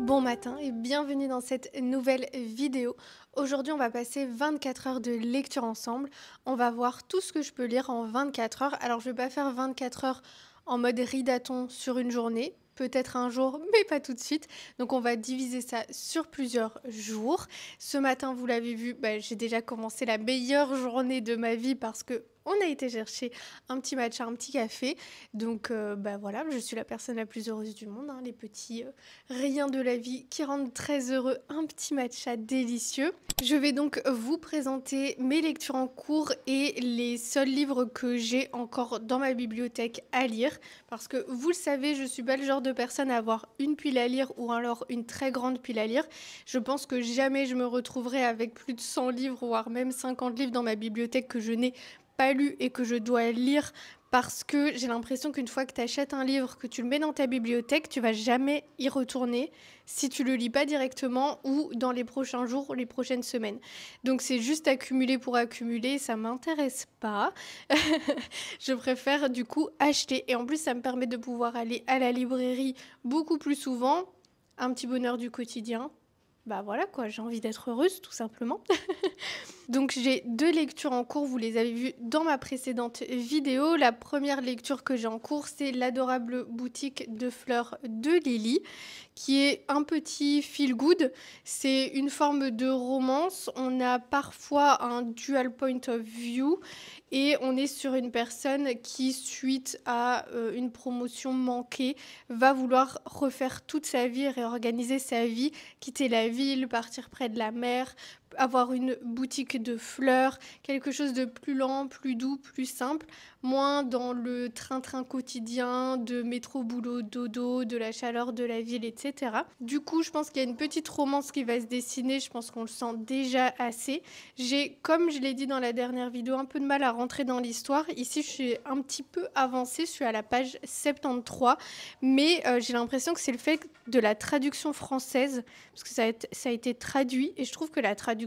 Bon matin et bienvenue dans cette nouvelle vidéo. Aujourd'hui, on va passer 24 heures de lecture ensemble. On va voir tout ce que je peux lire en 24 heures. Alors, je vais pas faire 24 heures en mode ridaton sur une journée. Peut-être un jour, mais pas tout de suite. Donc, on va diviser ça sur plusieurs jours. Ce matin, vous l'avez vu, j'ai déjà commencé la meilleure journée de ma vie parce que on a été chercher un petit matcha, un petit café. Donc, voilà, je suis la personne la plus heureuse du monde, hein, les petits rien de la vie qui rendent très heureux, un petit matcha délicieux. Je vais donc vous présenter mes lectures en cours et les seuls livres que j'ai encore dans ma bibliothèque à lire. Parce que vous le savez, je suis pas le genre de personne à avoir une pile à lire ou alors une très grande pile à lire. Je pense que jamais je me retrouverai avec plus de 100 livres, voire même 50 livres dans ma bibliothèque que je n'ai pas lu et que je dois lire parce que j'ai l'impression qu'une fois que tu achètes un livre, que tu le mets dans ta bibliothèque, tu vas jamais y retourner si tu le lis pas directement ou dans les prochains jours ou les prochaines semaines. Donc c'est juste accumuler pour accumuler, ça m'intéresse pas. Je préfère du coup acheter et en plus ça me permet de pouvoir aller à la librairie beaucoup plus souvent. Un petit bonheur du quotidien. Bah voilà quoi, j'ai envie d'être heureuse tout simplement. Donc j'ai deux lectures en cours, vous les avez vues dans ma précédente vidéo. La première lecture que j'ai en cours, c'est L'adorable boutique de fleurs de Lily, qui est un petit feel good. C'est une forme de romance. On a parfois un dual point of view et on est sur une personne qui, suite à une promotion manquée, va vouloir refaire toute sa vie, réorganiser sa vie, quitter la ville, partir près de la mer, avoir une boutique de fleurs, quelque chose de plus lent, plus doux, plus simple, moins dans le train-train quotidien de métro, boulot, dodo, de la chaleur de la ville, etc. Du coup, je pense qu'il y a une petite romance qui va se dessiner, je pense qu'on le sent déjà assez. J'ai, comme je l'ai dit dans la dernière vidéo, un peu de mal à rentrer dans l'histoire. Ici, je suis un petit peu avancée, je suis à la page 73, mais j'ai l'impression que c'est le fait de la traduction française, parce que ça a été traduit, et je trouve que la traduction,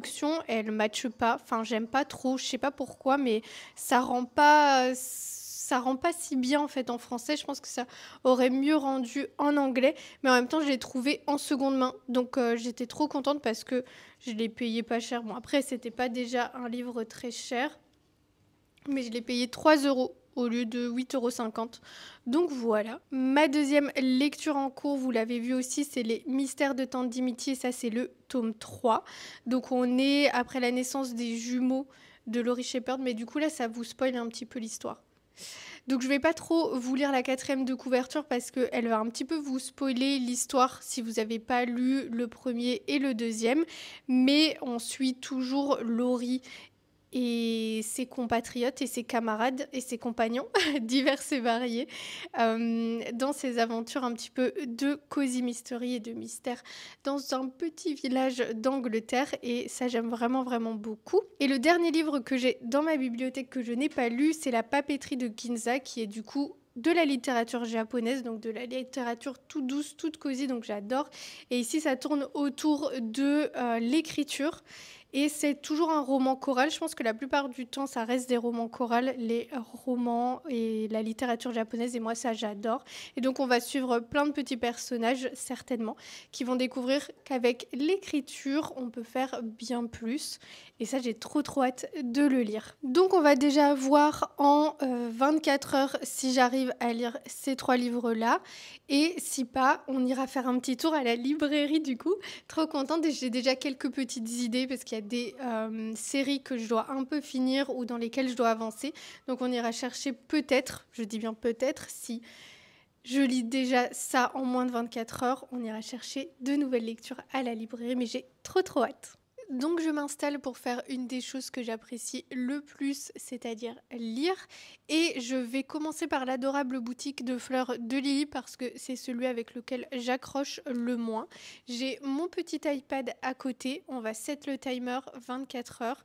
elle matche pas, enfin j'aime pas trop, je sais pas pourquoi, mais ça rend pas si bien en fait en français. Je pense que ça aurait mieux rendu en anglais, mais en même temps je l'ai trouvé en seconde main, donc j'étais trop contente parce que je l'ai payé pas cher. Bon après c'était pas déjà un livre très cher, mais je l'ai payé 3 euros au lieu de 8,50 €. Donc voilà. Ma deuxième lecture en cours, vous l'avez vu aussi, c'est Les Mystères de Tante Dimity, et ça c'est le tome 3. Donc on est après la naissance des jumeaux de Laurie Shepherd, mais du coup là ça vous spoil un petit peu l'histoire. Donc je vais pas trop vous lire la quatrième de couverture parce qu'elle va un petit peu vous spoiler l'histoire si vous n'avez pas lu le premier et le deuxième. Mais on suit toujours Laurie et ses compatriotes et ses camarades et ses compagnons divers et variés dans ses aventures un petit peu de cosy mystery et de mystère dans un petit village d'Angleterre, et ça j'aime vraiment vraiment beaucoup. Et le dernier livre que j'ai dans ma bibliothèque que je n'ai pas lu, c'est La papeterie de Ginza, qui est du coup de la littérature japonaise, donc de la littérature toute douce, toute cosy, donc j'adore. Et ici ça tourne autour de l'écriture. Et c'est toujours un roman choral. Je pense que la plupart du temps, ça reste des romans chorales, les romans et la littérature japonaise. Et moi, ça, j'adore. Et donc, on va suivre plein de petits personnages, certainement, qui vont découvrir qu'avec l'écriture, on peut faire bien plus. Et ça, j'ai trop, trop hâte de le lire. Donc, on va déjà voir en 24 heures si j'arrive à lire ces 3 livres-là. Et si pas, on ira faire un petit tour à la librairie, du coup. Trop contente, et j'ai déjà quelques petites idées parce qu'il y a des séries que je dois un peu finir ou dans lesquelles je dois avancer. Donc on ira chercher peut-être, je dis bien peut-être, si je lis déjà ça en moins de 24 heures, on ira chercher de nouvelles lectures à la librairie, mais j'ai trop trop hâte. Donc je m'installe pour faire une des choses que j'apprécie le plus, c'est-à-dire lire. Et je vais commencer par l'adorable boutique de fleurs de Lily parce que c'est celui avec lequel j'accroche le moins. J'ai mon petit iPad à côté, on va set le timer 24 heures.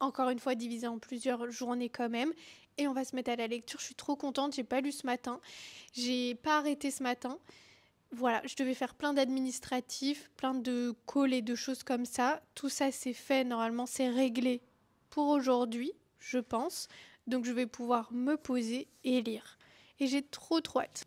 Encore une fois divisé en plusieurs journées quand même. Et on va se mettre à la lecture. Je suis trop contente, j'ai pas lu ce matin. J'ai pas arrêté ce matin. Voilà, je devais faire plein d'administratifs, plein de calls et de choses comme ça. Tout ça, c'est fait. Normalement, c'est réglé pour aujourd'hui, je pense. Donc, je vais pouvoir me poser et lire. Et j'ai trop, trop hâte.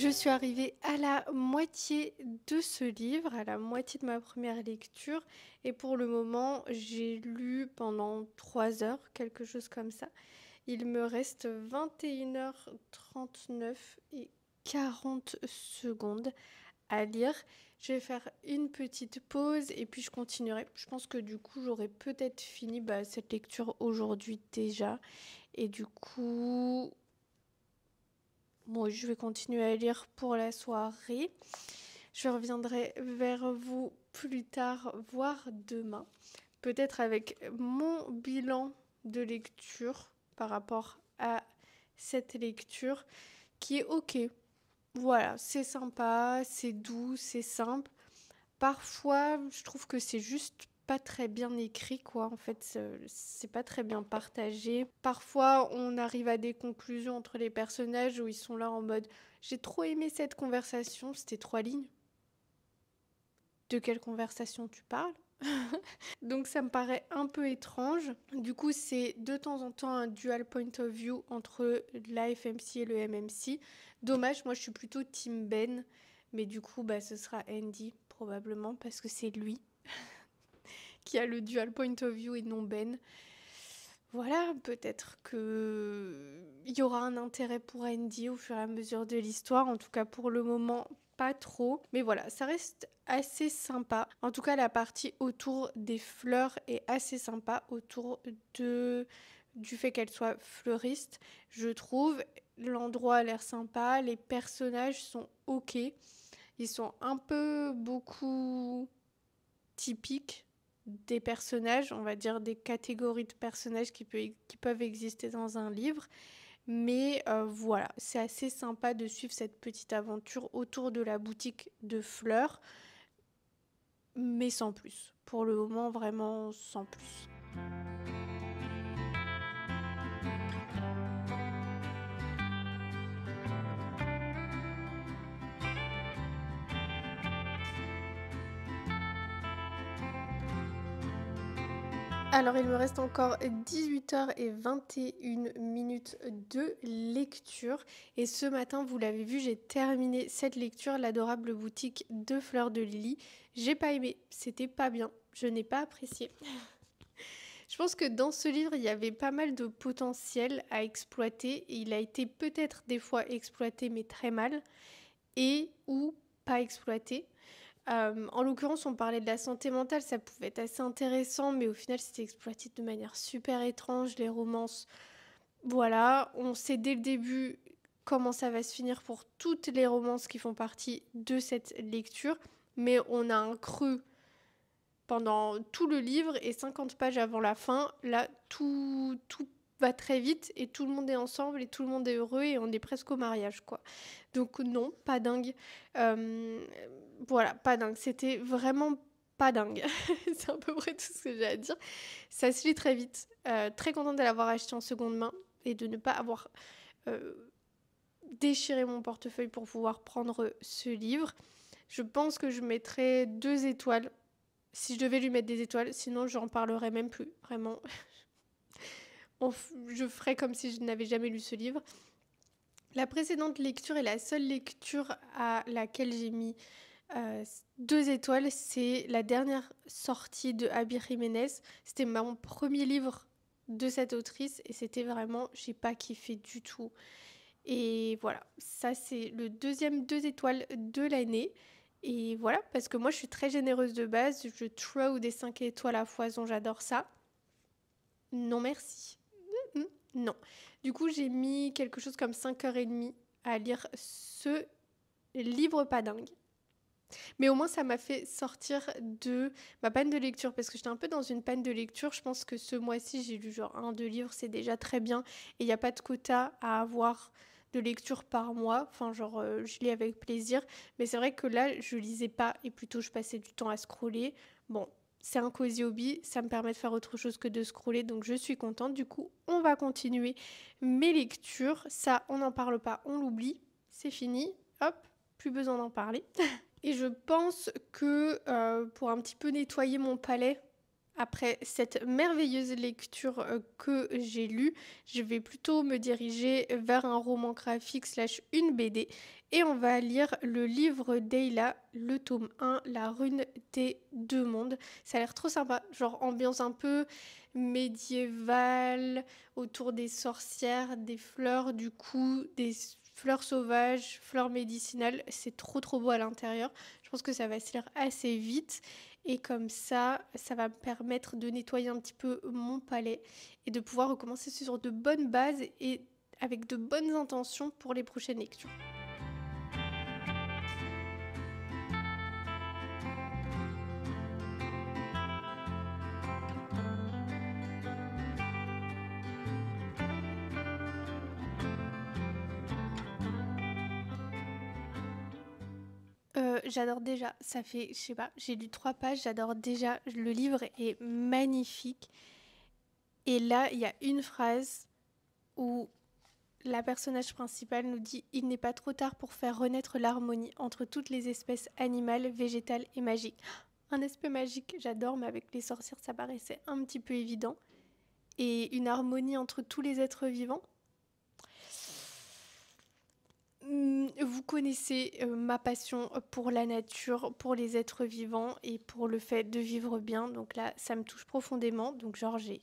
Je suis arrivée à la moitié de ce livre, à la moitié de ma première lecture, et pour le moment, j'ai lu pendant 3 heures, quelque chose comme ça. Il me reste 21h39 et 40 secondes à lire. Je vais faire une petite pause et puis je continuerai. Je pense que du coup, j'aurai peut-être fini cette lecture aujourd'hui déjà. Et du coup, bon, je vais continuer à lire pour la soirée. Je reviendrai vers vous plus tard, voire demain. Peut-être avec mon bilan de lecture par rapport à cette lecture qui est ok. Voilà, c'est sympa, c'est doux, c'est simple. Parfois, je trouve que c'est juste pas très bien écrit, quoi. En fait, c'est pas très bien partagé. Parfois, on arrive à des conclusions entre les personnages où ils sont là en mode j'ai trop aimé cette conversation, c'était 3 lignes. De quelle conversation tu parles? Donc ça me paraît un peu étrange. Du coup, c'est de temps en temps un dual point of view entre la FMC et le MMC. Dommage, moi je suis plutôt team Ben, mais du coup, ce sera Andy probablement parce que c'est lui qui a le dual point of view et non Ben. Voilà, peut-être que il y aura un intérêt pour Andy au fur et à mesure de l'histoire. En tout cas, pour le moment, pas trop. Mais voilà, ça reste assez sympa. En tout cas, la partie autour des fleurs est assez sympa, autour du fait qu'elle soit fleuriste. Je trouve l'endroit a l'air sympa, les personnages sont ok. Ils sont un peu beaucoup typiques des personnages, on va dire des catégories de personnages qui peuvent exister dans un livre. Mais voilà, c'est assez sympa de suivre cette petite aventure autour de la boutique de fleurs, mais sans plus. Pour le moment, vraiment sans plus. Alors, il me reste encore 18h21 de lecture. Et ce matin, vous l'avez vu, j'ai terminé cette lecture, l'adorable boutique de fleurs de Lily. J'ai pas aimé, c'était pas bien, je n'ai pas apprécié. Je pense que dans ce livre, il y avait pas mal de potentiel à exploiter. Et il a été peut-être des fois exploité, mais très mal, et ou pas exploité. En l'occurrence, on parlait de la santé mentale, ça pouvait être assez intéressant, mais au final, c'était exploité de manière super étrange. Les romances, voilà, on sait dès le début comment ça va se finir pour toutes les romances qui font partie de cette lecture, mais on a un creux pendant tout le livre et 50 pages avant la fin. Là, tout va très vite et tout le monde est ensemble et tout le monde est heureux et on est presque au mariage, quoi. Donc non, pas dingue. Euh, voilà, pas dingue. C'était vraiment pas dingue. C'est à peu près tout ce que j'ai à dire. Ça se lit très vite. Très contente de l'avoir acheté en seconde main et de ne pas avoir déchiré mon portefeuille pour pouvoir prendre ce livre. Je pense que je mettrais 2 étoiles si je devais lui mettre des étoiles, sinon j'en parlerais même plus, vraiment. Je ferais comme si je n'avais jamais lu ce livre. La précédente lecture est la seule lecture à laquelle j'ai mis 2 étoiles. C'est la dernière sortie de Abby Jiménez. C'était mon premier livre de cette autrice et c'était vraiment, j'ai pas kiffé du tout. Et voilà, ça c'est le deuxième 2 étoiles de l'année. Et voilà, parce que moi je suis très généreuse de base, je throw des 5 étoiles à foison, j'adore ça. Non merci. Non. Du coup j'ai mis quelque chose comme 5h30 à lire ce livre pas dingue. Mais au moins ça m'a fait sortir de ma panne de lecture, parce que j'étais un peu dans une panne de lecture. Je pense que ce mois-ci j'ai lu genre 1-2 livres, c'est déjà très bien. Et il n'y a pas de quota à avoir de lecture par mois. Enfin genre je lis avec plaisir. Mais c'est vrai que là je lisais pas et plutôt je passais du temps à scroller. Bon, c'est un cozy hobby, ça me permet de faire autre chose que de scroller, donc je suis contente. Du coup, on va continuer mes lectures. Ça, on n'en parle pas, on l'oublie. C'est fini. Hop, plus besoin d'en parler. Et je pense que pour un petit peu nettoyer mon palais, Après cette merveilleuse lecture que j'ai lue, je vais plutôt me diriger vers un roman graphique slash une BD et on va lire le livre d'Eyla, le tome 1, La rune des deux mondes. Ça a l'air trop sympa, genre ambiance un peu médiévale, autour des sorcières, des fleurs, du coup, des fleurs sauvages, fleurs médicinales. C'est trop trop beau à l'intérieur. Je pense que ça va se lire assez vite. Et comme ça va me permettre de nettoyer un petit peu mon palais et de pouvoir recommencer sur de bonnes bases et avec de bonnes intentions pour les prochaines lectures. J'adore déjà, ça fait, je sais pas, j'ai lu 3 pages, j'adore déjà, le livre est magnifique. Et là, il y a une phrase où la personnage principale nous dit: Il n'est pas trop tard pour faire renaître l'harmonie entre toutes les espèces animales, végétales et magiques. Un aspect magique, j'adore, mais avec les sorcières, ça paraissait un petit peu évident. Et une harmonie entre tous les êtres vivants. Vous connaissez ma passion pour la nature, pour les êtres vivants et pour le fait de vivre bien. Donc là, ça me touche profondément. Donc genre, j'ai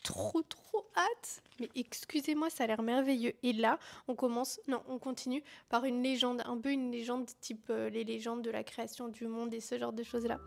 trop trop hâte. Mais excusez-moi, ça a l'air merveilleux. Et là, on continue par une légende, un peu une légende type les légendes de la création du monde et ce genre de choses-là.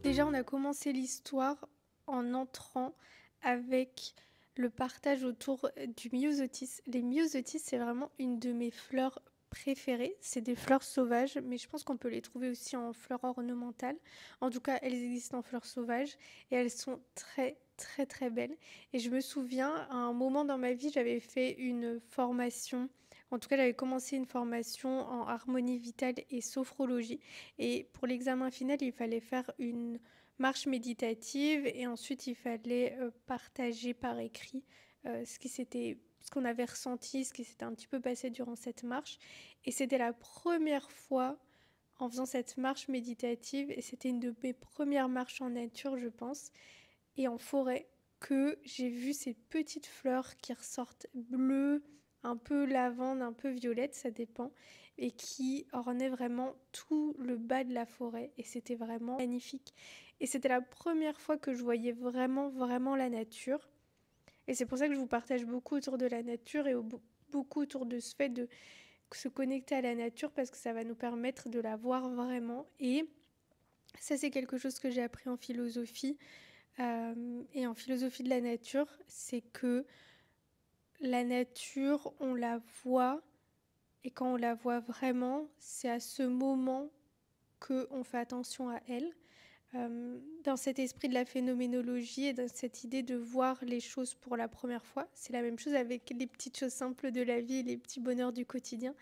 Déjà, on a commencé l'histoire en entrant avec le partage autour du myosotis. Les myosotis, c'est vraiment une de mes fleurs préférées. C'est des fleurs sauvages, mais je pense qu'on peut les trouver aussi en fleurs ornementales. En tout cas, elles existent en fleurs sauvages et elles sont très très très belles. Et je me souviens, à un moment dans ma vie, j'avais fait une formation. En tout cas, j'avais commencé une formation en harmonie vitale et sophrologie. Et pour l'examen final, il fallait faire une marche méditative et ensuite il fallait partager par écrit ce qu'on avait ressenti, ce qui s'était un petit peu passé durant cette marche. Et c'était la première fois en faisant cette marche méditative, et c'était une de mes premières marches en nature, je pense, et en forêt, que j'ai vu ces petites fleurs qui ressortent bleues, un peu lavande, un peu violette, ça dépend, et qui ornaient vraiment tout le bas de la forêt. Et c'était vraiment magnifique. Et c'était la première fois que je voyais vraiment, vraiment la nature. Et c'est pour ça que je vous partage beaucoup autour de la nature et beaucoup autour de ce fait de se connecter à la nature parce que ça va nous permettre de la voir vraiment. Et ça, c'est quelque chose que j'ai appris en philosophie et en philosophie de la nature, c'est que la nature, on la voit, et quand on la voit vraiment, c'est à ce moment qu'on fait attention à elle. Dans cet esprit de la phénoménologie et dans cette idée de voir les choses pour la première fois, c'est la même chose avec les petites choses simples de la vie et les petits bonheurs du quotidien.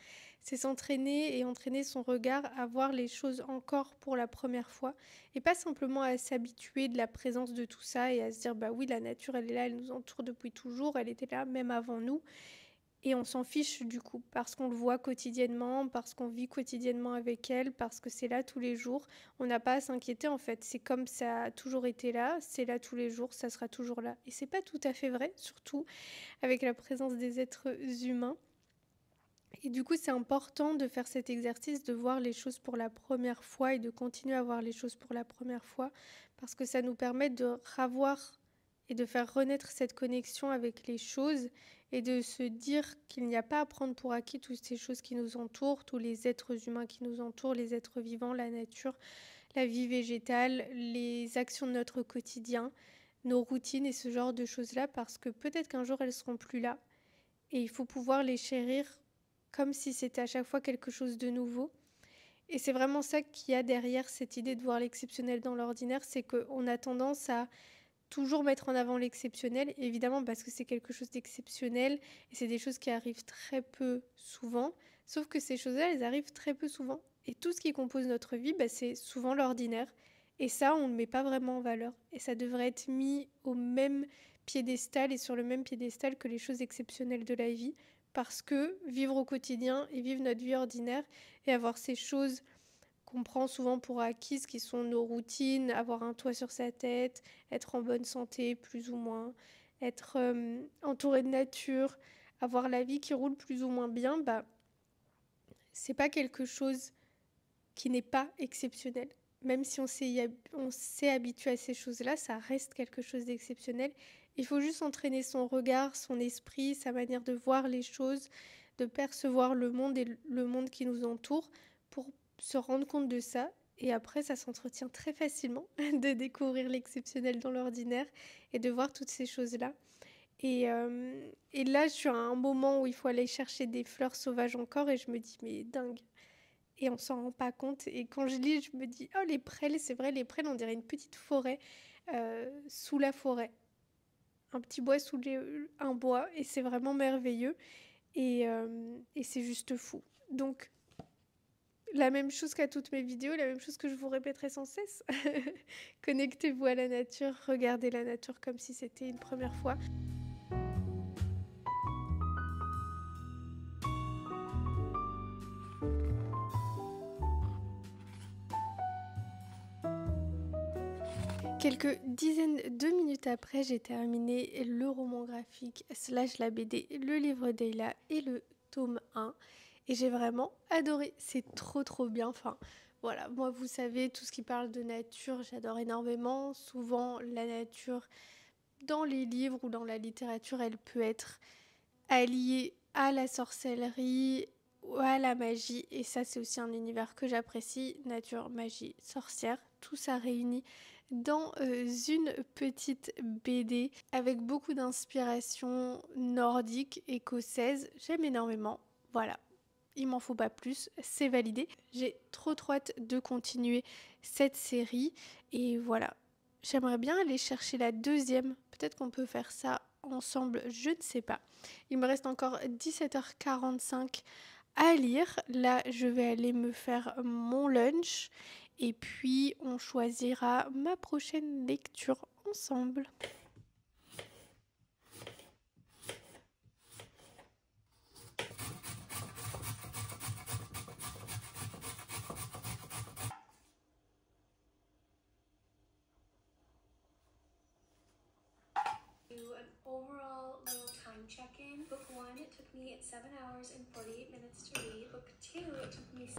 C'est s'entraîner et entraîner son regard à voir les choses encore pour la première fois et pas simplement à s'habituer de la présence de tout ça et à se dire bah oui, la nature elle est là, elle nous entoure depuis toujours, elle était là même avant nous. Et on s'en fiche du coup, parce qu'on le voit quotidiennement, parce qu'on vit quotidiennement avec elle, parce que c'est là tous les jours. On n'a pas à s'inquiéter en fait. C'est comme ça a toujours été là, c'est là tous les jours, ça sera toujours là. Et c'est pas tout à fait vrai, surtout avec la présence des êtres humains. Et du coup, c'est important de faire cet exercice, de voir les choses pour la première fois et de continuer à voir les choses pour la première fois, parce que ça nous permet de ravoir et de faire renaître cette connexion avec les choses et de se dire qu'il n'y a pas à prendre pour acquis toutes ces choses qui nous entourent, tous les êtres humains qui nous entourent, les êtres vivants, la nature, la vie végétale, les actions de notre quotidien, nos routines et ce genre de choses-là, parce que peut-être qu'un jour elles seront plus là et il faut pouvoir les chérir comme si c'était à chaque fois quelque chose de nouveau. Et c'est vraiment ça qu'il y a derrière cette idée de voir l'exceptionnel dans l'ordinaire, c'est qu'on a tendance à toujours mettre en avant l'exceptionnel, évidemment parce que c'est quelque chose d'exceptionnel et c'est des choses qui arrivent très peu souvent, sauf que ces choses-là, elles arrivent très peu souvent. Et tout ce qui compose notre vie, bah, c'est souvent l'ordinaire. Et ça, on ne le met pas vraiment en valeur. Et ça devrait être mis au même piédestal et sur le même piédestal que les choses exceptionnelles de la vie. Parce que vivre au quotidien et vivre notre vie ordinaire et avoir ces choses qu'on prend souvent pour acquises, qui sont nos routines, avoir un toit sur sa tête, être en bonne santé plus ou moins, être entouré de nature, avoir la vie qui roule plus ou moins bien, bah c'est pas quelque chose qui n'est pas exceptionnel. Même si on s'est habitué à ces choses-là, ça reste quelque chose d'exceptionnel. Il faut juste entraîner son regard, son esprit, sa manière de voir les choses, de percevoir le monde et le monde qui nous entoure pour se rendre compte de ça. Et après, ça s'entretient très facilement de découvrir l'exceptionnel dans l'ordinaire et de voir toutes ces choses-là. Et là, je suis à un moment où il faut aller chercher des fleurs sauvages encore et je me dis, mais dingue, et on s'en rend pas compte. Et quand je lis, je me dis, oh les prêles, c'est vrai, les prêles, on dirait une petite forêt sous la forêt. Un petit bois un bois, et c'est vraiment merveilleux. Et c'est juste fou. Donc, la même chose qu'à toutes mes vidéos, la même chose que je vous répéterai sans cesse. Connectez-vous à la nature, regardez la nature comme si c'était une première fois. Quelques dizaines de minutes après, j'ai terminé le roman graphique / la BD, le livre d'Eyla et le tome 1. Et j'ai vraiment adoré. C'est trop bien. Enfin, voilà, moi vous savez, tout ce qui parle de nature, j'adore énormément. Souvent, la nature, dans les livres ou dans la littérature, elle peut être alliée à la sorcellerie ou à la magie. Et ça, c'est aussi un univers que j'apprécie. Nature, magie, sorcière, tout ça réuni dans une petite BD avec beaucoup d'inspiration nordique, écossaise. J'aime énormément. Voilà. Il m'en faut pas plus, c'est validé. J'ai trop hâte de continuer cette série. Et voilà. J'aimerais bien aller chercher la deuxième. Peut-être qu'on peut faire ça ensemble, je ne sais pas. Il me reste encore 17h45 à lire. Là, je vais aller me faire mon lunch et puis on choisira ma prochaine lecture ensemble. Do an overall little time check-in. Book 1, it took me 7 hours and 48 minutes to read. Book 2, it took me...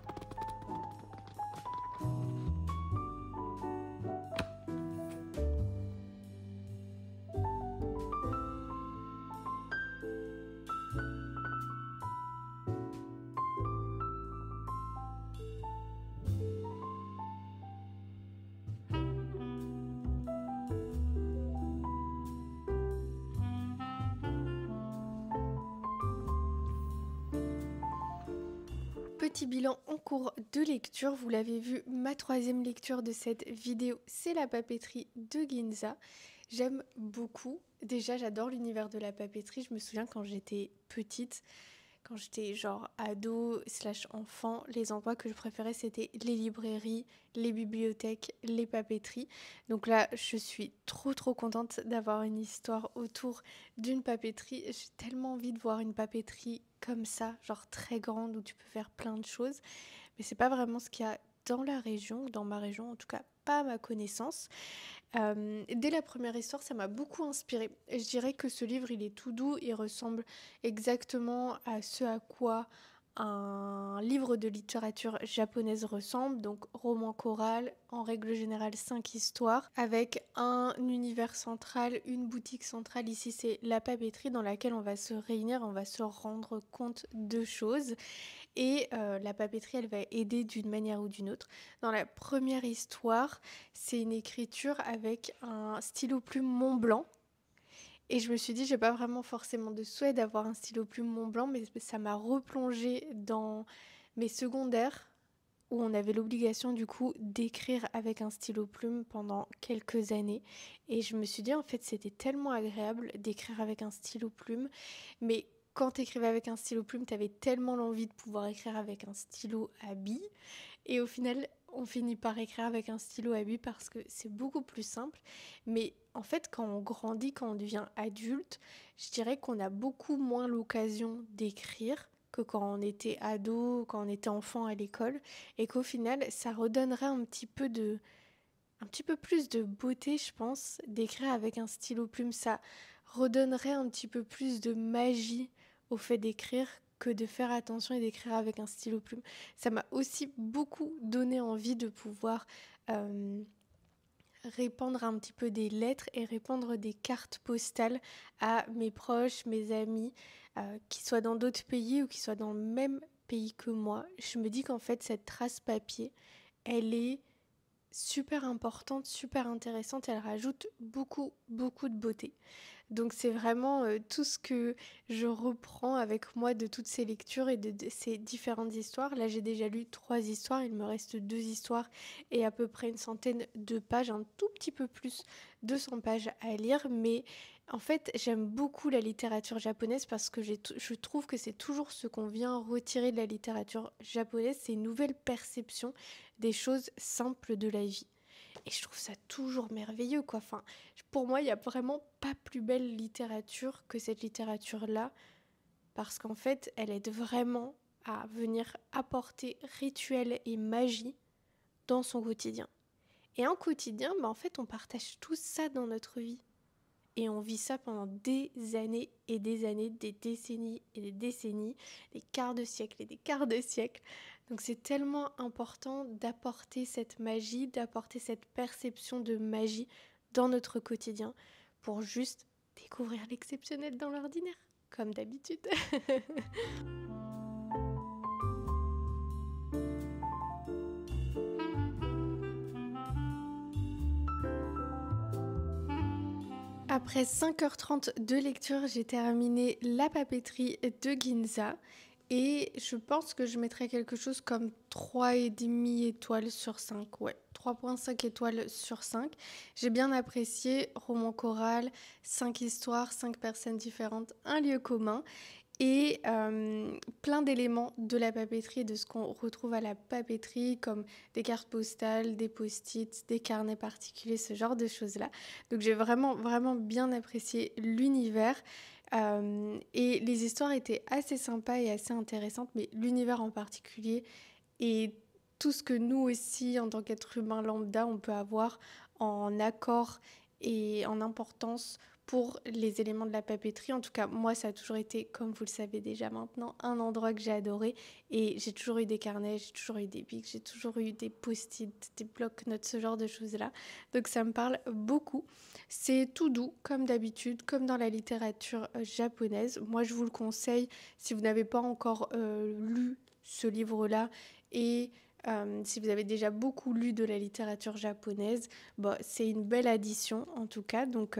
Petit bilan en cours de lecture, vous l'avez vu, ma troisième lecture de cette vidéo, c'est la papeterie de Ginza. J'aime beaucoup, déjà j'adore l'univers de la papeterie, je me souviens quand j'étais petite, quand j'étais genre ado / enfant, les endroits que je préférais c'était les librairies, les bibliothèques, les papeteries. Donc là, je suis trop contente d'avoir une histoire autour d'une papeterie. J'ai tellement envie de voir une papeterie comme ça, genre très grande où tu peux faire plein de choses. Mais c'est pas vraiment ce qu'il y a dans la région, ou dans ma région en tout cas, pas à ma connaissance. Dès la première histoire, ça m'a beaucoup inspirée. Je dirais que ce livre, il est tout doux, il ressemble exactement à ce à quoi un livre de littérature japonaise ressemble, donc roman choral, en règle générale 5 histoires, avec un univers central, une boutique centrale. Ici, c'est la papeterie dans laquelle on va se réunir, on va se rendre compte de choses. Et la papeterie, elle va aider d'une manière ou d'une autre. Dans la première histoire, c'est une écriture avec un stylo plume Mont Blanc. Et je me suis dit, j'ai pas vraiment forcément de souhait d'avoir un stylo plume Mont Blanc, mais ça m'a replongée dans mes secondaires où on avait l'obligation du coup d'écrire avec un stylo plume pendant quelques années. Et je me suis dit, en fait, c'était tellement agréable d'écrire avec un stylo plume, mais quand tu écrivais avec un stylo plume, tu avais tellement l'envie de pouvoir écrire avec un stylo à billes. Et au final, on finit par écrire avec un stylo à billes parce que c'est beaucoup plus simple. Mais en fait, quand on grandit, quand on devient adulte, je dirais qu'on a beaucoup moins l'occasion d'écrire que quand on était ado, quand on était enfant à l'école. Et qu'au final, ça redonnerait un petit peu plus de beauté, je pense, d'écrire avec un stylo plume. Ça redonnerait un petit peu plus de magie au fait d'écrire que de faire attention et d'écrire avec un stylo plume. Ça m'a aussi beaucoup donné envie de pouvoir euh, répandre un petit peu des lettres et répandre des cartes postales à mes proches, mes amis, qui soient dans d'autres pays ou qui soient dans le même pays que moi. Je me dis qu'en fait, cette trace papier, elle est super importante, super intéressante, elle rajoute beaucoup, beaucoup de beauté. Donc c'est vraiment tout ce que je reprends avec moi de toutes ces lectures et de ces différentes histoires. Là j'ai déjà lu 3 histoires, il me reste 2 histoires et à peu près une centaine de pages, un tout petit peu plus de 100 pages à lire. Mais en fait j'aime beaucoup la littérature japonaise parce que je trouve que c'est toujours ce qu'on vient retirer de la littérature japonaise, c'est une nouvelle perception des choses simples de la vie. Et je trouve ça toujours merveilleux, quoi. Enfin, pour moi, il n'y a vraiment pas plus belle littérature que cette littérature-là, parce qu'en fait, elle aide vraiment à venir apporter rituel et magie dans son quotidien. Et un quotidien, en fait, on partage tout ça dans notre vie. Et on vit ça pendant des années et des années, des décennies et des décennies, des quarts de siècle et des quarts de siècle. Donc c'est tellement important d'apporter cette magie, d'apporter cette perception de magie dans notre quotidien pour juste découvrir l'exceptionnel dans l'ordinaire, comme d'habitude. Après 5h30 de lecture, j'ai terminé La papeterie de Ginza et je pense que je mettrais quelque chose comme 3,5 étoiles sur 5. Ouais, 3,5 étoiles sur 5. J'ai bien apprécié, roman choral, 5 histoires, 5 personnes différentes, un lieu commun et plein d'éléments de la papeterie et de ce qu'on retrouve à la papeterie comme des cartes postales, des post-it, des carnets particuliers, ce genre de choses-là. Donc j'ai vraiment, vraiment bien apprécié l'univers et les histoires étaient assez sympas et assez intéressantes, mais l'univers en particulier et tout ce que nous aussi, en tant qu'être humain lambda, on peut avoir en accord et en importance pour les éléments de la papeterie. En tout cas, moi, ça a toujours été, comme vous le savez déjà maintenant, un endroit que j'ai adoré. Et j'ai toujours eu des carnets, j'ai toujours eu des bics, j'ai toujours eu des post-it, des blocs-notes, ce genre de choses-là. Donc ça me parle beaucoup. C'est tout doux, comme d'habitude, comme dans la littérature japonaise. Moi, je vous le conseille si vous n'avez pas encore lu ce livre-là et si vous avez déjà beaucoup lu de la littérature japonaise, c'est une belle addition en tout cas. Donc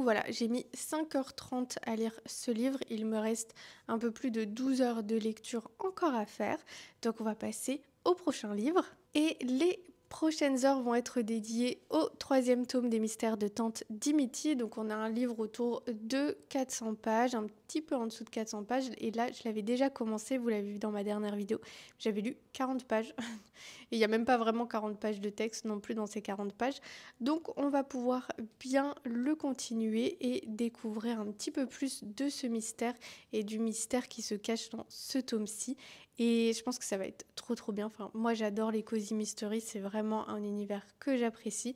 voilà, j'ai mis 5h30 à lire ce livre. Il me reste un peu plus de 12 heures de lecture encore à faire. Donc on va passer au prochain livre. Et les prochaines heures vont être dédiées au 3e tome des mystères de Tante Dimity. Donc on a un livre autour de 400 pages, un petit peu en dessous de 400 pages. Et là, je l'avais déjà commencé, vous l'avez vu dans ma dernière vidéo. J'avais lu 40 pages. Et il n'y a même pas vraiment 40 pages de texte non plus dans ces 40 pages. Donc on va pouvoir bien le continuer et découvrir un petit peu plus de ce mystère et du mystère qui se cache dans ce tome-ci. Et je pense que ça va être trop trop bien. Enfin, moi j'adore les cozy mysteries, c'est vraiment un univers que j'apprécie.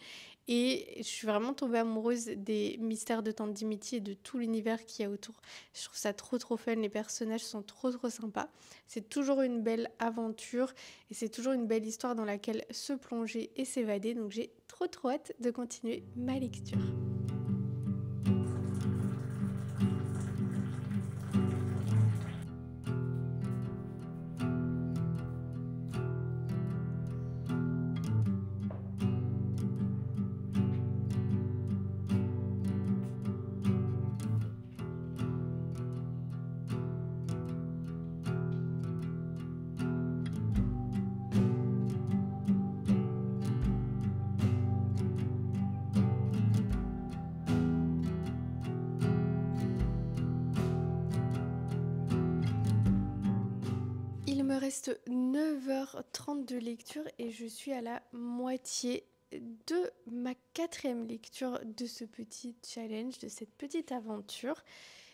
Et je suis vraiment tombée amoureuse des mystères de Tante Dimity et de tout l'univers qu'il y a autour. Je trouve ça trop trop fun, les personnages sont trop trop sympas. C'est toujours une belle aventure et c'est toujours une belle histoire dans laquelle se plonger et s'évader. Donc j'ai trop trop hâte de continuer ma lecture. Il me reste 9h30 de lecture et je suis à la moitié de ma 4e lecture de ce petit challenge, de cette petite aventure.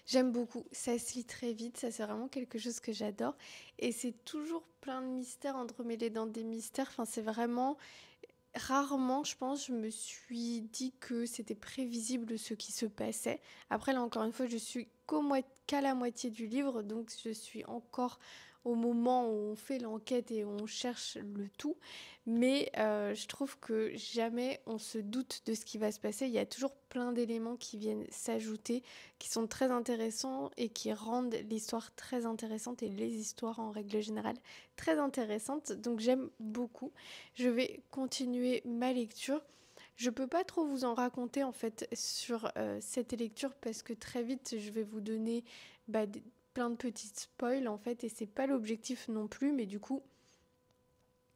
J'aime beaucoup, ça se lit très vite, ça c'est vraiment quelque chose que j'adore et c'est toujours plein de mystères entremêlés dans des mystères, enfin c'est vraiment rarement, je pense, je me suis dit que c'était prévisible ce qui se passait. Après là encore une fois, je suis qu'à la moitié du livre, donc je suis encore au moment où on fait l'enquête et où on cherche le tout, mais je trouve que jamais on se doute de ce qui va se passer. Il y a toujours plein d'éléments qui viennent s'ajouter, qui sont très intéressants et qui rendent l'histoire très intéressante et les histoires en règle générale très intéressantes, donc j'aime beaucoup. Je vais continuer ma lecture. Je peux pas trop vous en raconter en fait sur cette lecture parce que très vite je vais vous donner plein de petites spoils en fait et c'est pas l'objectif non plus, mais du coup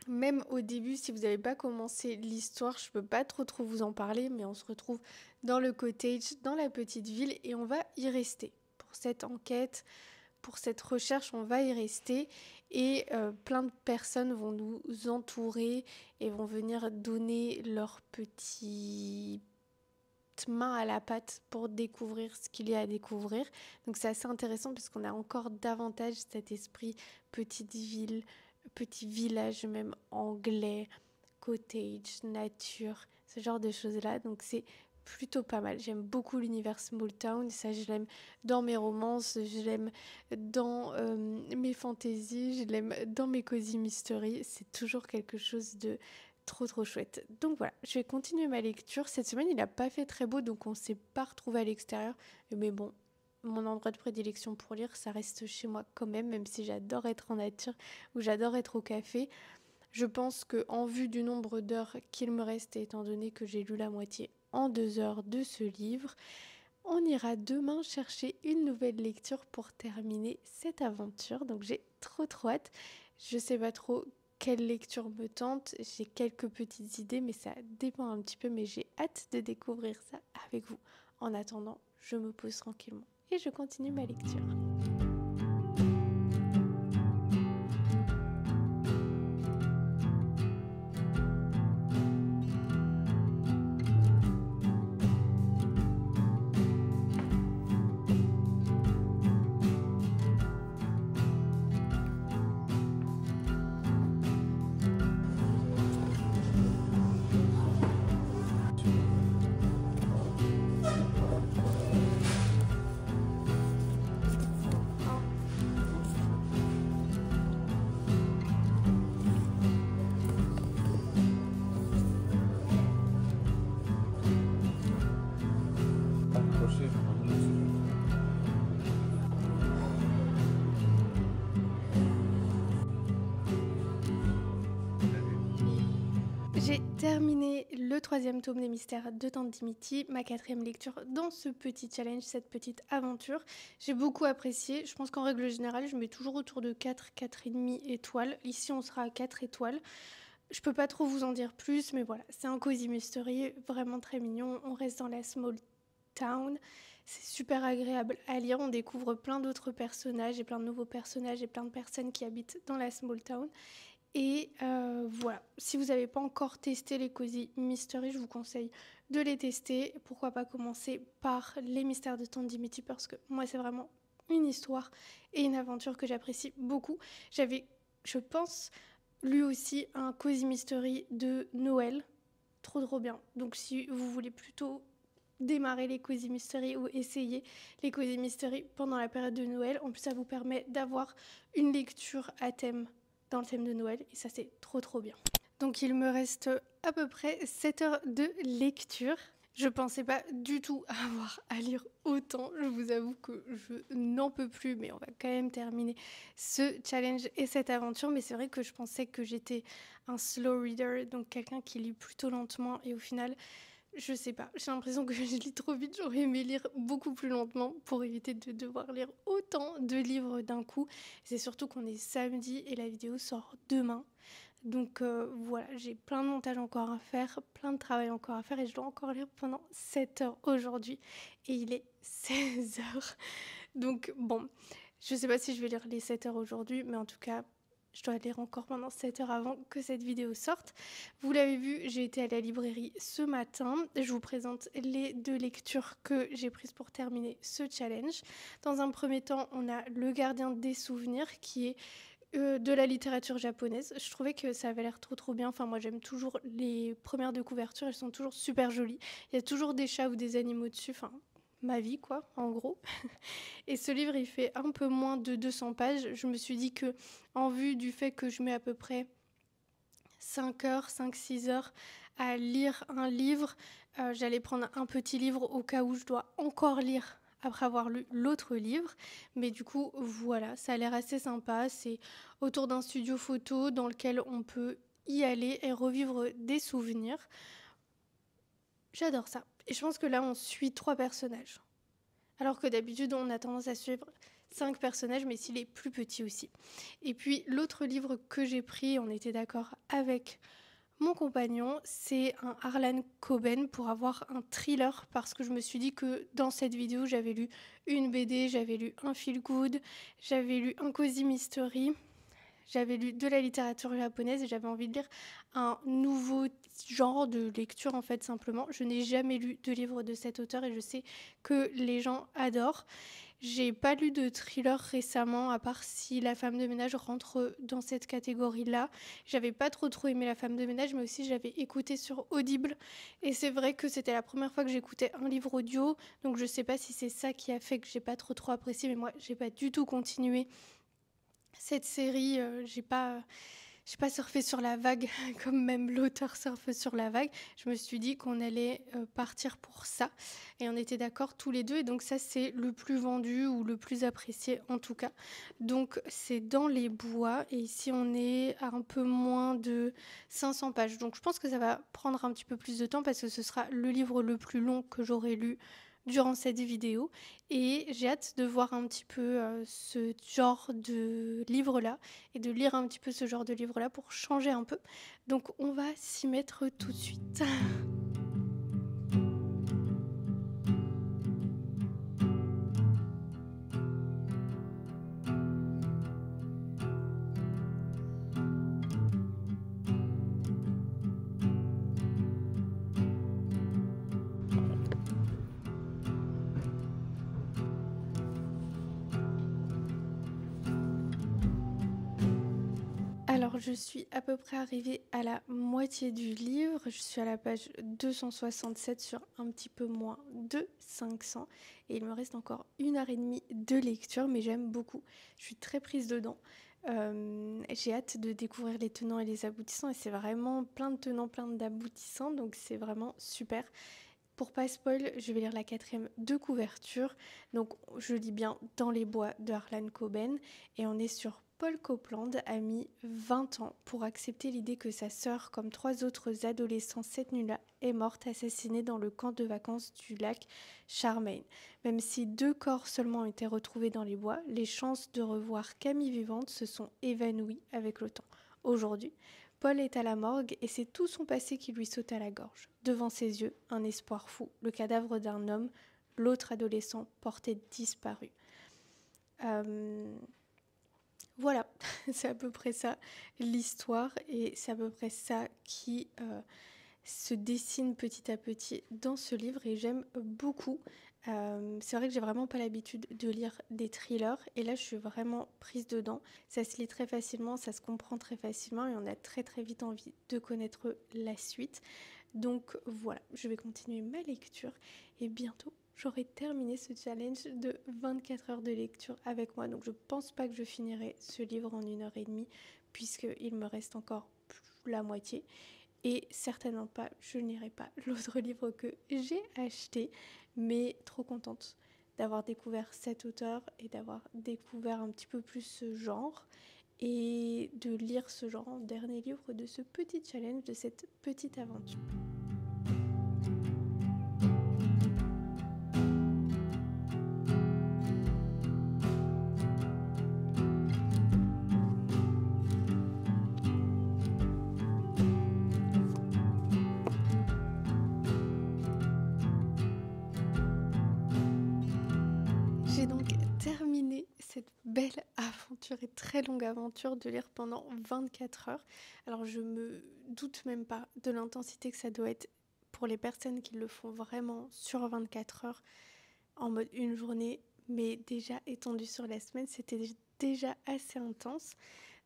même au début si vous n'avez pas commencé l'histoire je peux pas trop vous en parler, mais on se retrouve dans le cottage, dans la petite ville et on va y rester pour cette enquête. Pour cette recherche, on va y rester et plein de personnes vont nous entourer et vont venir donner leur petite main à la pâte pour découvrir ce qu'il y a à découvrir. Donc c'est assez intéressant parce qu'on a encore davantage cet esprit petite ville, petit village même anglais, cottage, nature, ce genre de choses-là. Donc c'est plutôt pas mal. J'aime beaucoup l'univers Small Town, ça je l'aime dans mes romances, je l'aime dans mes fantaisies, je l'aime dans mes cozy mystery, c'est toujours quelque chose de trop chouette. Donc voilà, je vais continuer ma lecture. Cette semaine il n'a pas fait très beau donc on ne s'est pas retrouvé à l'extérieur, mais bon, mon endroit de prédilection pour lire ça reste chez moi quand même si j'adore être en nature ou j'adore être au café. Je pense qu'en vue du nombre d'heures qu'il me reste, étant donné que j'ai lu la moitié en 2 heures de ce livre, on ira demain chercher une nouvelle lecture pour terminer cette aventure. Donc j'ai trop hâte. Je sais pas trop quelle lecture me tente. J'ai quelques petites idées, mais ça dépend un petit peu. Mais j'ai hâte de découvrir ça avec vous. En attendant, je me pose tranquillement et je continue ma lecture. J'ai terminé le 3e tome des mystères de Tante Dimity, ma 4e lecture dans ce petit challenge, cette petite aventure. J'ai beaucoup apprécié. Je pense qu'en règle générale, je mets toujours autour de 4, 4,5 étoiles. Ici, on sera à 4 étoiles. Je peux pas trop vous en dire plus, mais voilà, c'est un cozy mystery, vraiment très mignon. On reste dans la small town. C'est super agréable à lire. On découvre plein d'autres personnages et plein de nouveaux personnages et plein de personnes qui habitent dans la small town. Et voilà, si vous n'avez pas encore testé les cozy mystery, je vous conseille de les tester. Pourquoi pas commencer par les mystères de Tante Dimity parce que moi c'est vraiment une histoire et une aventure que j'apprécie beaucoup. J'avais, je pense, lu aussi un cozy mystery de Noël, trop bien. Donc si vous voulez plutôt démarrer les cozy mystery ou essayer les cozy mystery pendant la période de Noël, en plus ça vous permet d'avoir une lecture à thème dans le thème de Noël et ça c'est trop bien. Donc il me reste à peu près 7 heures de lecture. Je pensais pas du tout avoir à lire autant, je vous avoue que je n'en peux plus, mais on va quand même terminer ce challenge et cette aventure. Mais c'est vrai que je pensais que j'étais un slow reader, donc quelqu'un qui lit plutôt lentement et au final, je sais pas, j'ai l'impression que je lis trop vite, j'aurais aimé lire beaucoup plus lentement pour éviter de devoir lire autant de livres d'un coup. C'est surtout qu'on est samedi et la vidéo sort demain. Donc voilà, j'ai plein de montage encore à faire, plein de travail encore à faire et je dois encore lire pendant 7 heures aujourd'hui et il est 16 heures. Donc bon, je sais pas si je vais lire les 7 heures aujourd'hui, mais en tout cas, Je dois lire encore pendant 7 heures avant que cette vidéo sorte. Vous l'avez vu, j'ai été à la librairie ce matin. Je vous présente les 2 lectures que j'ai prises pour terminer ce challenge. Dans un premier temps, on a Le Gardien des Souvenirs qui est de la littérature japonaise. Je trouvais que ça avait l'air trop bien. Enfin, moi j'aime toujours les premières de couverture, elles sont toujours super jolies. Il y a toujours des chats ou des animaux dessus. Enfin, ma vie quoi, en gros. Et ce livre, il fait un peu moins de 200 pages. Je me suis dit que, en vue du fait que je mets à peu près 5 heures, 5-6 heures à lire un livre, j'allais prendre un petit livre au cas où je dois encore lire après avoir lu l'autre livre. Mais du coup, voilà, ça a l'air assez sympa. C'est autour d'un studio photo dans lequel on peut y aller et revivre des souvenirs. J'adore ça. Et je pense que là, on suit 3 personnages. Alors que d'habitude, on a tendance à suivre 5 personnages, mais s'il est plus petit aussi. Et puis, l'autre livre que j'ai pris, on était d'accord avec mon compagnon, c'est un Harlan Coben pour avoir un thriller, parce que je me suis dit que dans cette vidéo, j'avais lu une BD, j'avais lu un feel good, j'avais lu un cozy mystery, j'avais lu de la littérature japonaise et j'avais envie de lire un nouveau genre de lecture en fait simplement. Je n'ai jamais lu de livre de cet auteur et je sais que les gens adorent. J'ai pas lu de thriller récemment à part si La femme de ménage rentre dans cette catégorie-là. J'avais pas trop aimé La femme de ménage mais aussi j'avais écouté sur Audible et c'est vrai que c'était la première fois que j'écoutais un livre audio donc je sais pas si c'est ça qui a fait que j'ai pas trop apprécié mais moi j'ai pas du tout continué cette série, j'ai pas surfé sur la vague comme même l'auteur surfe sur la vague. Je me suis dit qu'on allait partir pour ça et on était d'accord tous les deux et donc ça c'est le plus vendu ou le plus apprécié en tout cas. Donc c'est Dans les bois et ici on est à un peu moins de 500 pages. Donc je pense que ça va prendre un petit peu plus de temps parce que ce sera le livre le plus long que j'aurai lu durant cette vidéo et j'ai hâte de voir un petit peu ce genre de livre-là et de lire un petit peu ce genre de livre-là pour changer un peu. Donc on va s'y mettre tout de suite. Alors je suis à peu près arrivée à la moitié du livre, je suis à la page 267 sur un petit peu moins de 500 et il me reste encore 1h30 de lecture mais j'aime beaucoup, je suis très prise dedans. J'ai hâte de découvrir les tenants et les aboutissants et c'est vraiment plein de tenants, plein d'aboutissants donc c'est vraiment super. Pour pas spoil, je vais lire la 4e de couverture. Donc je lis bien Dans les bois de Harlan Coben et on est sur Paul Copeland a mis 20 ans pour accepter l'idée que sa sœur, comme 3 autres adolescents cette nuit-là, est morte assassinée dans le camp de vacances du lac Charmaine. Même si 2 corps seulement ont été retrouvés dans les bois, les chances de revoir Camille vivante se sont évanouies avec le temps. Aujourd'hui, Paul est à la morgue et c'est tout son passé qui lui saute à la gorge. Devant ses yeux, un espoir fou, le cadavre d'un homme, l'autre adolescent porté disparu. Voilà, c'est à peu près ça l'histoire et c'est à peu près ça qui se dessine petit à petit dans ce livre et j'aime beaucoup. C'est vrai que j'ai vraiment pas l'habitude de lire des thrillers et là je suis vraiment prise dedans. Ça se lit très facilement, ça se comprend très facilement et on a très vite envie de connaître la suite. Donc voilà, je vais continuer ma lecture et bientôt j'aurai terminé ce challenge de 24 heures de lecture avec moi. Donc je pense pas que je finirai ce livre en 1h30 puisqu'il me reste encore la moitié. Et certainement pas, je n'irai pas l'autre livre que j'ai acheté, mais trop contente d'avoir découvert cet auteur et d'avoir découvert un petit peu plus ce genre et de lire ce genre en dernier livre de ce petit challenge, de cette petite aventure. J'ai donc terminé cette belle aventure et très longue aventure de lire pendant 24 heures. Alors je me doute même pas de l'intensité que ça doit être pour les personnes qui le font vraiment sur 24 heures en mode une journée, mais déjà étendu sur la semaine, c'était déjà assez intense.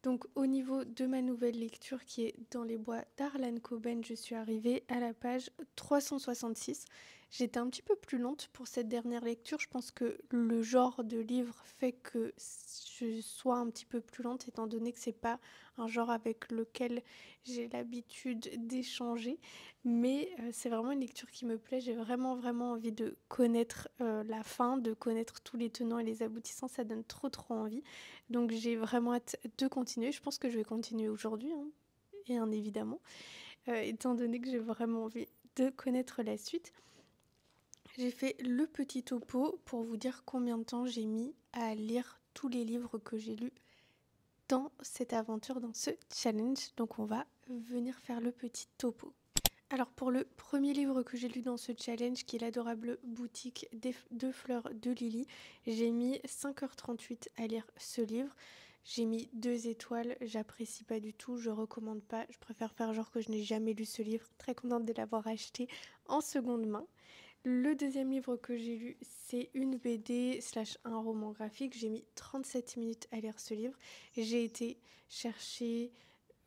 Donc au niveau de ma nouvelle lecture qui est Dans les bois d'Harlan Coben, je suis arrivée à la page 366. J'étais un petit peu plus lente pour cette dernière lecture. Je pense que le genre de livre fait que je sois un petit peu plus lente étant donné que c'est pas un genre avec lequel j'ai l'habitude d'échanger. Mais c'est vraiment une lecture qui me plaît. J'ai vraiment envie de connaître la fin, de connaître tous les tenants et les aboutissants. Ça donne trop envie. Donc j'ai vraiment hâte de continuer. Je pense que je vais continuer aujourd'hui, hein, bien évidemment, étant donné que j'ai vraiment envie de connaître la suite. J'ai fait le petit topo pour vous dire combien de temps j'ai mis à lire tous les livres que j'ai lus dans cette aventure, dans ce challenge. Donc on va venir faire le petit topo. Alors pour le premier livre que j'ai lu dans ce challenge, qui est l'adorable boutique de fleurs de Lily, j'ai mis 5h38 à lire ce livre. J'ai mis 2 étoiles, j'apprécie pas du tout, je recommande pas, je préfère faire genre que je n'ai jamais lu ce livre, très contente de l'avoir acheté en seconde main. Le deuxième livre que j'ai lu, c'est une BD / un roman graphique. J'ai mis 37 minutes à lire ce livre. J'ai été chercher,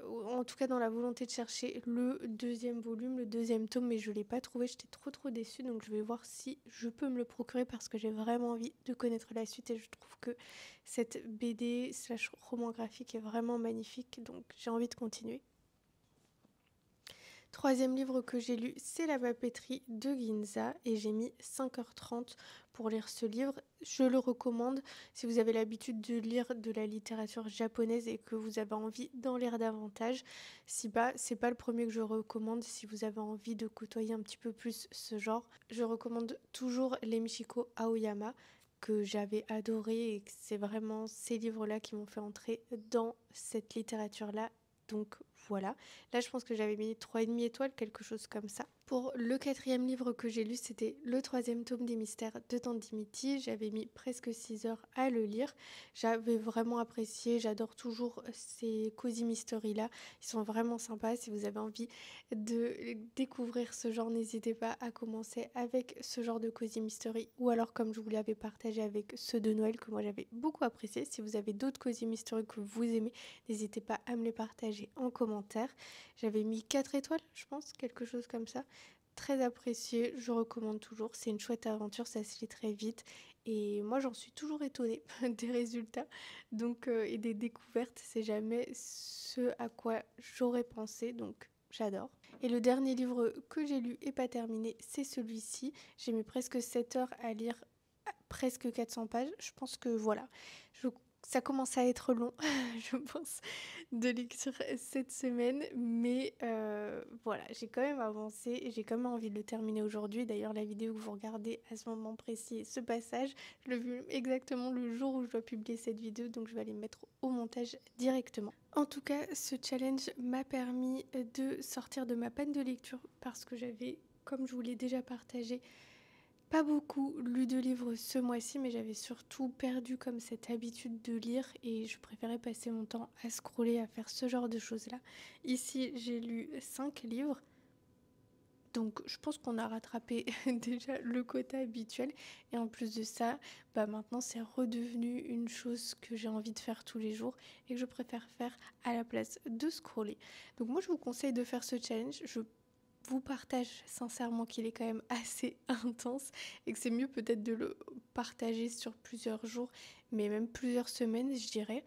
en tout cas dans la volonté de chercher le deuxième volume, le deuxième tome, mais je ne l'ai pas trouvé. J'étais trop déçue, donc je vais voir si je peux me le procurer parce que j'ai vraiment envie de connaître la suite et je trouve que cette BD / roman graphique est vraiment magnifique, donc j'ai envie de continuer. Troisième livre que j'ai lu, c'est La papeterie de Ginza et j'ai mis 5h30 pour lire ce livre. Je le recommande si vous avez l'habitude de lire de la littérature japonaise et que vous avez envie d'en lire davantage. Si pas, c'est pas le premier que je recommande si vous avez envie de côtoyer un petit peu plus ce genre. Je recommande toujours les Michiko Aoyama que j'avais adoré et que c'est vraiment ces livres-là qui m'ont fait entrer dans cette littérature-là. Donc voilà, là je pense que j'avais mis 3,5 étoiles, quelque chose comme ça. Pour le quatrième livre que j'ai lu, c'était le 3e tome des mystères de Tante Dimity. J'avais mis presque 6 heures à le lire. J'avais vraiment apprécié, j'adore toujours ces cozy mystery là. Ils sont vraiment sympas. Si vous avez envie de découvrir ce genre, n'hésitez pas à commencer avec ce genre de cozy mystery ou alors comme je vous l'avais partagé avec ceux de Noël que moi j'avais beaucoup apprécié. Si vous avez d'autres cozy mystery que vous aimez, n'hésitez pas à me les partager en commentaire. J'avais mis 4 étoiles, je pense, quelque chose comme ça. Très apprécié, je recommande toujours. C'est une chouette aventure, ça se lit très vite. Et moi, j'en suis toujours étonnée des résultats et des découvertes. C'est jamais ce à quoi j'aurais pensé, donc j'adore. Et le dernier livre que j'ai lu et pas terminé, c'est celui-ci. J'ai mis presque 7 heures à lire presque 400 pages. Je pense que voilà, ça commence à être long, je pense, de lecture cette semaine. Mais voilà, j'ai quand même avancé et j'ai quand même envie de le terminer aujourd'hui. D'ailleurs, la vidéo que vous regardez à ce moment précis, ce passage, je l'ai vu exactement le jour où je dois publier cette vidéo. Donc, je vais aller mettre au montage directement. En tout cas, ce challenge m'a permis de sortir de ma panne de lecture parce que j'avais, comme je vous l'ai déjà partagé, pas beaucoup lu de livres ce mois-ci, mais j'avais surtout perdu comme cette habitude de lire et je préférais passer mon temps à scroller, à faire ce genre de choses-là. Ici, j'ai lu 5 livres, donc je pense qu'on a rattrapé déjà le quota habituel. Et en plus de ça, maintenant c'est redevenu une chose que j'ai envie de faire tous les jours et que je préfère faire à la place de scroller. Donc moi, je vous conseille de faire ce challenge. Je vous partage sincèrement qu'il est quand même assez intense et que c'est mieux peut-être de le partager sur plusieurs jours, mais même plusieurs semaines, je dirais,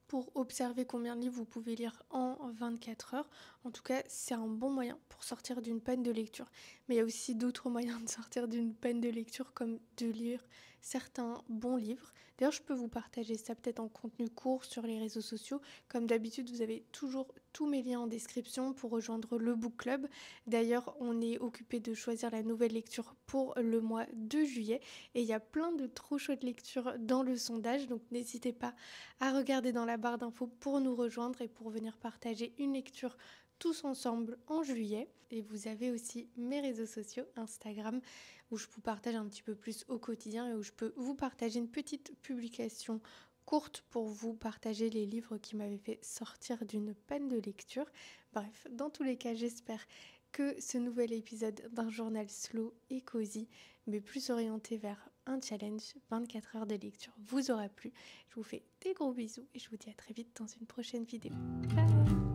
pour observer combien de livres vous pouvez lire en 24 heures. En tout cas, c'est un bon moyen pour sortir d'une panne de lecture. Mais il y a aussi d'autres moyens de sortir d'une panne de lecture, comme de lire certains bons livres. D'ailleurs, je peux vous partager ça peut-être en contenu court sur les réseaux sociaux. Comme d'habitude, vous avez toujours tous mes liens en description pour rejoindre le book club. D'ailleurs, on est occupé de choisir la nouvelle lecture pour le mois de juillet. Et il y a plein de trop chouettes lectures dans le sondage. Donc n'hésitez pas à regarder dans la barre d'infos pour nous rejoindre et pour venir partager une lecture tous ensemble en juillet. Et vous avez aussi mes réseaux sociaux, Instagram, où je vous partage un petit peu plus au quotidien et où je peux vous partager une petite publication courte pour vous partager les livres qui m'avaient fait sortir d'une panne de lecture. Bref, dans tous les cas, j'espère que ce nouvel épisode d'un journal slow et cosy, mais plus orienté vers un challenge 24 heures de lecture, vous aura plu. Je vous fais des gros bisous et je vous dis à très vite dans une prochaine vidéo. Bye!